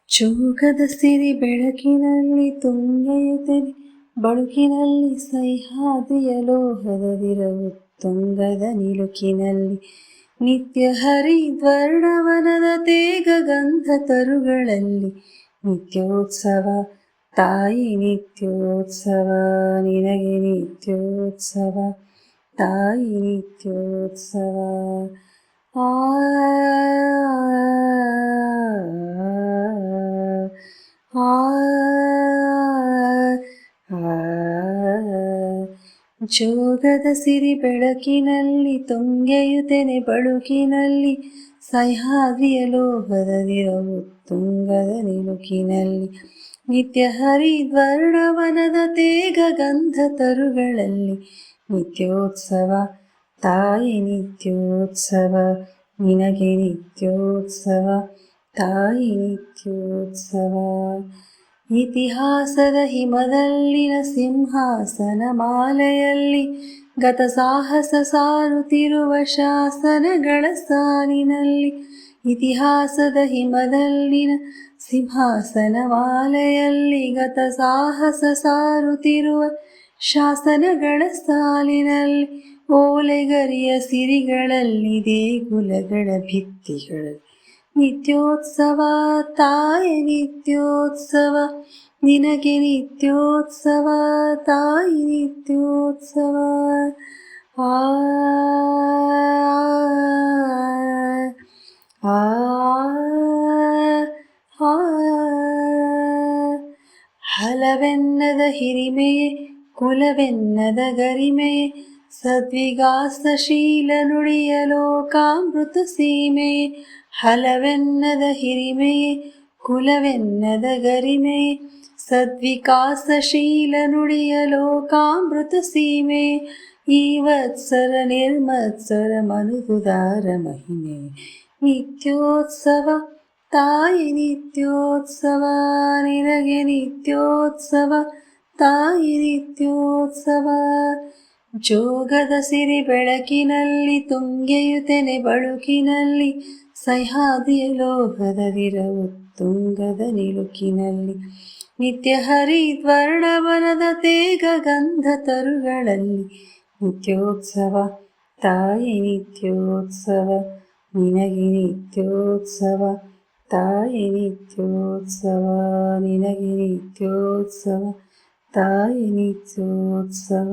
ಚೋಗದ ಸಿರಿ ಬೆಳಕಿನಲ್ಲಿ ತುಂಗೆಯುತ್ತದೆ ಬಳುಕಿನಲ್ಲಿ ಸಹ್ಯಾದ್ರಿಯ ಲೋಹದದಿರವು ತುಂಗದ ನಿಲುಕಿನಲ್ಲಿ ನಿತ್ಯ ಹರಿದ್ವರ್ಣವನದ ತೇಗ ಗಂಧ ತರುಗಳಲ್ಲಿ ನಿತ್ಯೋತ್ಸವ ತಾಯಿ ನಿತ್ಯೋತ್ಸವ ನಿನಗೆ ನಿತ್ಯೋತ್ಸವ ತಾಯಿ ನಿತ್ಯೋತ್ಸವ ಆ ಜೋಗದ ಸಿರಿ ಬೆಳಕಿನಲ್ಲಿ ತುಂಗೆಯುತೆನೆ ಬಳುಕಿನಲ್ಲಿ ಸಹ್ಯಾದ್ರಿಯ ಲೋಹದದಿರವು ತುಂಗದ ನಿಲುಕಿನಲ್ಲಿ ನಿತ್ಯ ಹರಿದ್ವರ್ಣವನದ ತೇಗ ಗಂಧ ತರುಗಳಲ್ಲಿ ನಿತ್ಯೋತ್ಸವ ತಾಯಿ ನಿತ್ಯೋತ್ಸವ ನಿನಗೆ ನಿತ್ಯೋತ್ಸವ ತಾಯಿ ನಿತ್ಯೋತ್ಸವ ಇತಿಹಾಸದ ಹಿಮದಲ್ಲಿನ ಸಿಂಹಾಸನ ಮಾಲೆಯಲ್ಲಿ ಗತ ಸಾಹಸ ಸಾರುತ್ತಿರುವ ಶಾಸನಗಳ ಸಾಲಿನಲ್ಲಿ ಇತಿಹಾಸದ ಹಿಮದಲ್ಲಿನ ಸಿಂಹಾಸನ ಮಾಲೆಯಲ್ಲಿ ಗತ ಸಾಹಸ ಸಾರುತ್ತಿರುವ ಶಾಸನಗಳ ಸಾಲಿನಲ್ಲಿ ಓಲೆಗರಿಯ ಸಿರಿಗಳಲ್ಲಿ ದೇಗುಲಗಳ ಭಿತ್ತಿಗಳಲ್ಲಿ ನಿತ್ಯೋತ್ಸವ ತಾಯಿ ನಿತ್ಯೋತ್ಸವ ನಿನಗೆ ನಿತ್ಯೋತ್ಸವ ತಾಯಿ ನಿತ್ಯೋತ್ಸವ ಆ ಆ ಹಲವೆನ್ನದ ಹಿರಿಮೆಯೇ ಕುಲವೆನ್ನದ ಗರಿಮೆಯೇ ಸದ್ವಿಗಾಸಶೀಲ ನುಡಿಯ ಲೋಕಾಮೃತ ಸೀಮೆಯೇ ಹಲವೆನ್ನದ ಹಿರಿಮೆಯೇ ಕುಲವೆನ್ನದ ಗರಿಮೆಯೇ ಸದ್ವಿಕಾಸಶೀಲ ನುಡಿಯ ಲೋಕಾಮೃತ ಸೀಮೆಯೇ ಈ ವತ್ಸರ ನಿರ್ಮತ್ಸರ ಮನುಗುದಾರ ಮಹಿಮೆ ನಿತ್ಯೋತ್ಸವ ತಾಯಿ ನಿತ್ಯೋತ್ಸವ ನಿನಗೆ ನಿತ್ಯೋತ್ಸವ ತಾಯಿ ನಿತ್ಯೋತ್ಸವ ಜೋಗದ ಸಿರಿ ಬೆಳಕಿನಲ್ಲಿ ತುಂಗೆಯುತೆನೆ ಬಳುಕಿನಲ್ಲಿ ಸಹ್ಯಾದ್ರಿಯ ಲೋಹದದಿರವು ತುಂಗದ ನಿಲುಕಿನಲ್ಲಿ ನಿತ್ಯ ಹರಿದ್ವರ್ಣವನದ ತೇಗ ಗಂಧ ತರುಗಳಲ್ಲಿ ನಿತ್ಯೋತ್ಸವ ತಾಯಿ ನಿತ್ಯೋತ್ಸವ ನಿನಗೆ ನಿತ್ಯೋತ್ಸವ ತಾಯಿ ನಿತ್ಯೋತ್ಸವ ನಿನಗೆ ನಿತ್ಯೋತ್ಸವ ತಾಯಿ ನಿತ್ಯೋತ್ಸವ